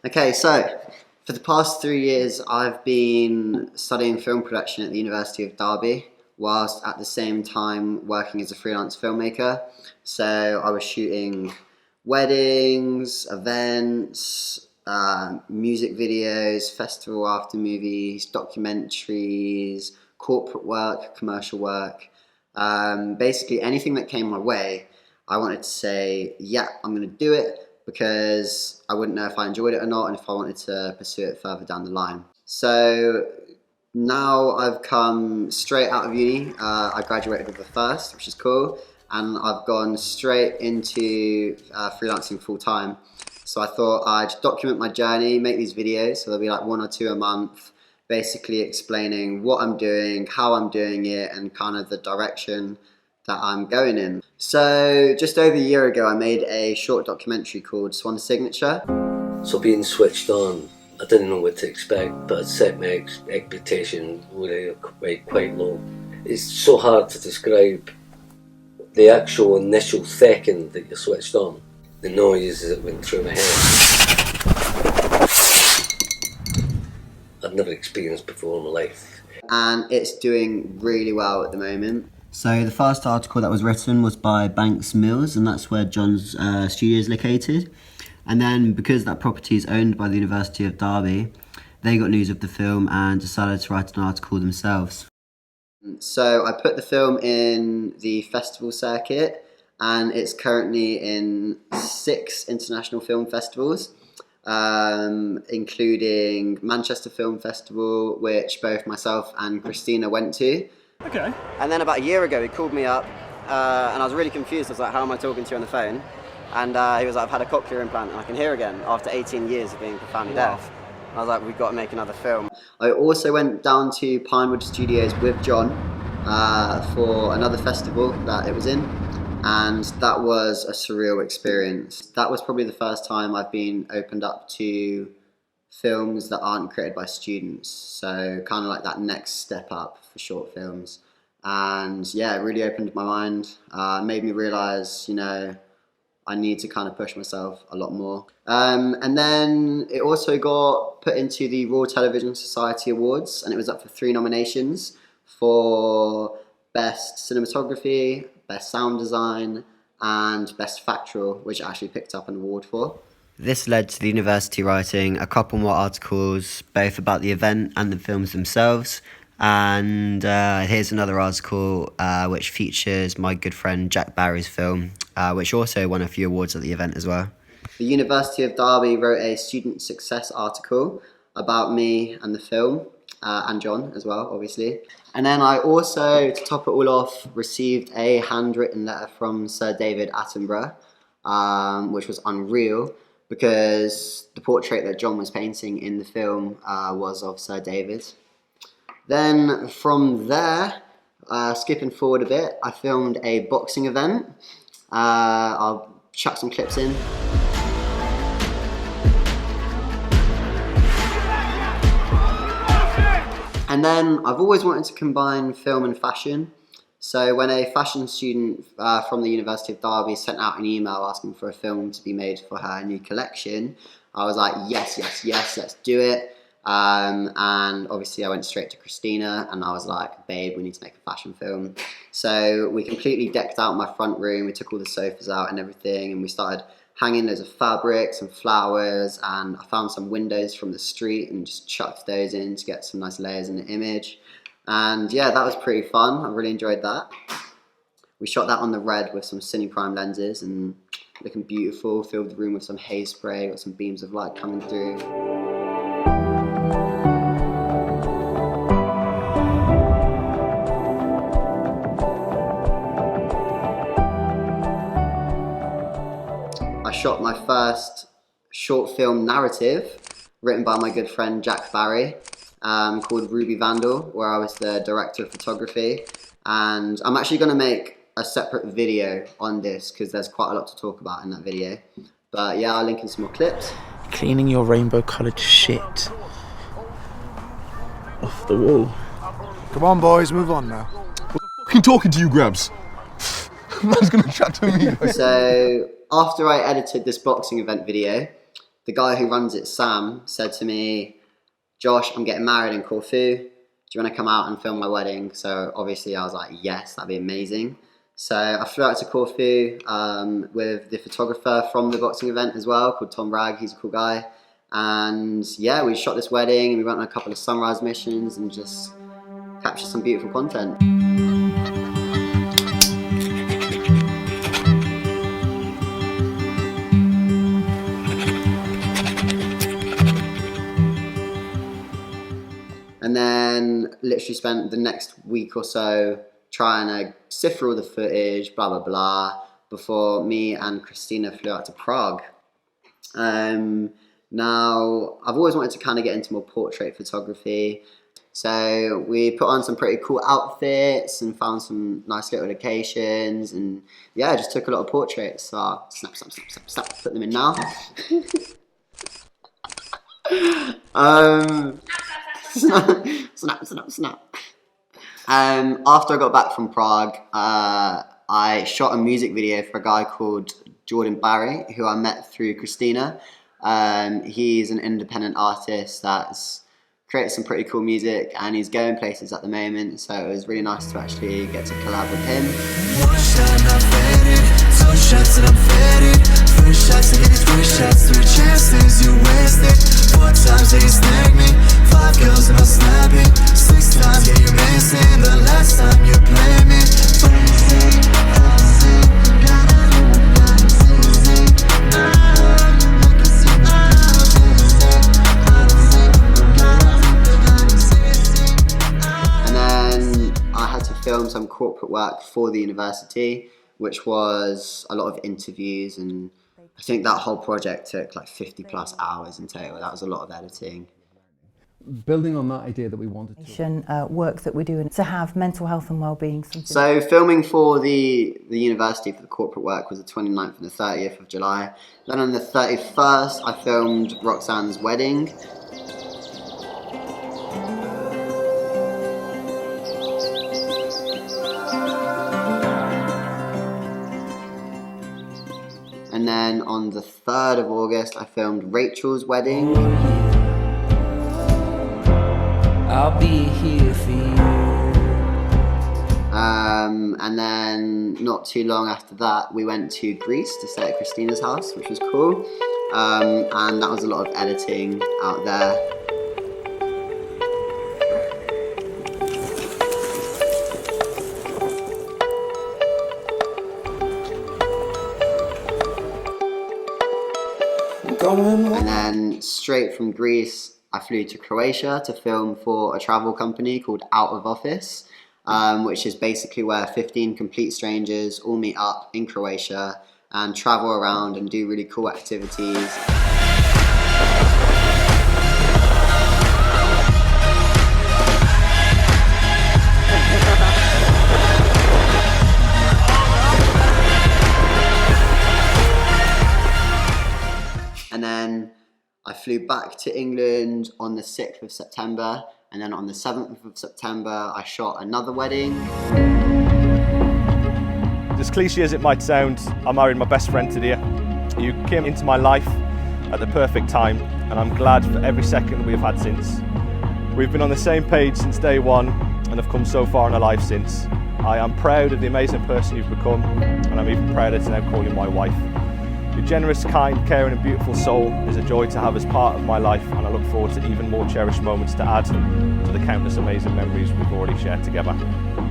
Okay, so for the past 3 years, I've been studying film production at the University of Derby, whilst at the same time working as a freelance filmmaker. So I was shooting weddings, events, music videos, festival after movies, documentaries, corporate work, commercial work. Basically, anything that came my way, I wanted to say, yeah, I'm going to do it because I wouldn't know if I enjoyed it or not and if I wanted to pursue it further down the line. So now I've come straight out of uni. I graduated with a first, which is cool, and I've gone straight into freelancing full time. So I thought I'd document my journey, make these videos, so there'll be like 1 or 2 a month, basically explaining what I'm doing, how I'm doing it, and kind of the direction that I'm going in. So just over a year ago, I made a short documentary called Swan Signature. So being switched on, I didn't know what to expect, but I set my expectation really quite low. It's so hard to describe the actual initial second that you're switched on. The noise that went through my head, I've never experienced before in my life. And it's doing really well at the moment. So the first article that was written was by Banks Mills, and that's where John's studio is located. And then because that property is owned by the University of Derby, they got news of the film and decided to write an article themselves. So I put the film in the festival circuit, and it's currently in 6 international film festivals, including Manchester Film Festival, which both myself and Christina went to. Okay. And then about a year ago, he called me up, and I was really confused. I was like, how am I talking to you on the phone? And he was like, I've had a cochlear implant and I can hear again after 18 years of being profoundly deaf. And I was like, we've got to make another film. I also went down to Pinewood Studios with John for another festival that it was in. And that was a surreal experience. That was probably the first time I've been opened up to films that aren't created by students. So kind of like that next step up for short films. And yeah, it really opened my mind, made me realize, I need to kind of push myself a lot more. And then it also got put into the Royal Television Society Awards, and it was up for 3 nominations for Best Cinematography, Best Sound Design, and Best Factual, which I actually picked up an award for. This led to the university writing a couple more articles, both about the event and the films themselves. And here's another article which features my good friend Jack Barry's film, which also won a few awards at the event as well. The University of Derby wrote a student success article about me and the film, and John as well, obviously. And then I also, to top it all off, received a handwritten letter from Sir David Attenborough, which was unreal, because the portrait that John was painting in the film was of Sir David. Then from there, skipping forward a bit, I filmed a boxing event. I'll chuck some clips in. And then I've always wanted to combine film and fashion. So when a fashion student from the University of Derby sent out an email asking for a film to be made for her new collection, I was like, yes, let's do it. And obviously I went straight to Christina and I was like, babe, we need to make a fashion film. So we completely decked out my front room. We took all the sofas out and everything, and we started hanging loads of fabrics and flowers, and I found some windows from the street and just chucked those in to get some nice layers in the image. And yeah, that was pretty fun. I really enjoyed that. We shot that on the red with some cine prime lenses and looking beautiful, filled the room with some haze spray, got some beams of light coming through. I shot my first short film narrative written by my good friend Jack Barry, called Ruby Vandal, where I was the director of photography. And I'm actually going to make a separate video on this because there's quite a lot to talk about in that video. But yeah, I'll link in some more clips. Cleaning your rainbow coloured shit off the wall. Come on, boys, move on now. Fucking talking to you, Grabs. Man's gonna chat to me. So after I edited this boxing event video, the guy who runs it, Sam, said to me, Josh, I'm getting married in Corfu. Do you want to come out and film my wedding? So obviously I was like, yes, that'd be amazing. So I flew out to Corfu with the photographer from the boxing event as well, called Tom Ragg. He's a cool guy. And yeah, we shot this wedding and we went on a couple of sunrise missions and just captured some beautiful content. And then literally spent the next week or so trying to sift through all the footage, blah, blah, blah, before me and Christina flew out to Prague. Now, I've always wanted to kind of get into more portrait photography. So we put on some pretty cool outfits and found some nice little locations. And yeah, just took a lot of portraits. So snap, snap, snap, snap, snap, put them in now. Snap, snap, snap. After I got back from Prague, I shot a music video for a guy called Jordan Barry, who I met through Christina. He's an independent artist that's created some pretty cool music, and he's going places at the moment, so it was really nice to actually get to collab with him. One shot and I'm faded, 2 shots and I'm faded, 3 shots and it's 3 shots, 3 chances you wasted, 4 times that you snagged me, 5 girls and I'm snapping, 6 times yeah you missing, the last time you played me. Film some corporate work for the university, which was a lot of interviews, and I think that whole project took like 50 plus hours in total. That was a lot of editing. Building on that idea that we wanted to work that we're doing to have mental health and well-being. So filming for the university for the corporate work was the 29th and the 30th of July. Then on the 31st I filmed Roxanne's wedding. And then on the 3rd of August, I filmed Rachel's wedding. I'll be here for you. And then not too long after that, we went to Greece to stay at Christina's house, which was cool. And that was a lot of editing out there. And then straight from Greece, I flew to Croatia to film for a travel company called Out of Office, which is basically where 15 complete strangers all meet up in Croatia and travel around and do really cool activities. And then I flew back to England on the 6th of September, and then on the 7th of September I shot another wedding. As cliche as it might sound, I married my best friend today. You came into my life at the perfect time, and I'm glad for every second we've had since. We've been on the same page since day one and have come so far in our life since. I am proud of the amazing person you've become, and I'm even prouder to now call you my wife. Your generous, kind, caring and beautiful soul is a joy to have as part of my life, and I look forward to even more cherished moments to add to the countless amazing memories we've already shared together.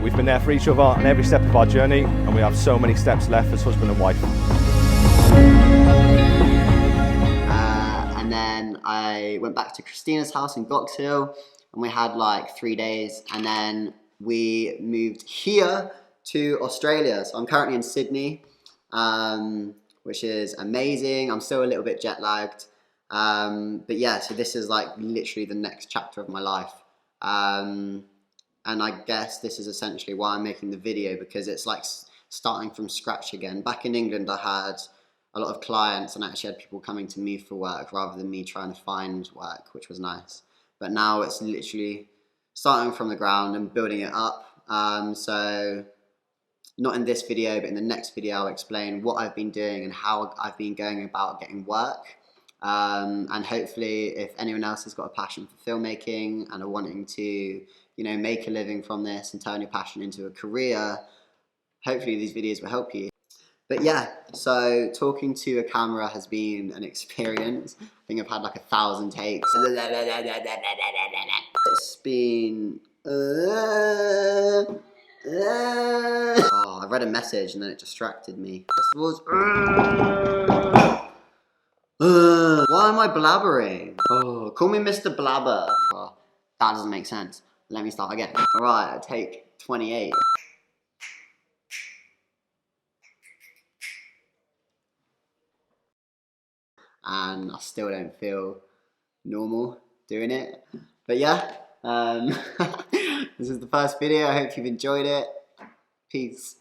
We've been there for each other on every step of our journey, and we have so many steps left as husband and wife. And then I went back to Christina's house in Box Hill, and we had like 3 days, and then we moved here to Australia. So I'm currently in Sydney. Which is amazing. I'm still a little bit jet lagged. But yeah, so this is like literally the next chapter of my life. And I guess this is essentially why I'm making the video, because it's like starting from scratch again. Back in England, I had a lot of clients and I actually had people coming to me for work rather than me trying to find work, which was nice. But now it's literally starting from the ground and building it up. So not in this video, but in the next video, I'll explain what I've been doing and how I've been going about getting work. And hopefully, if anyone else has got a passion for filmmaking and are wanting to, you know, make a living from this and turn your passion into a career, hopefully these videos will help you. But yeah, so talking to a camera has been an experience. I think I've had like 1,000 takes. It's been... Oh, I read a message and then it distracted me. Why am I blabbering? Oh, call me Mr. Blabber. Oh, that doesn't make sense. Let me start again. Alright, take 28. And I still don't feel normal doing it. But yeah, this is the first video. I hope you've enjoyed it. Peace.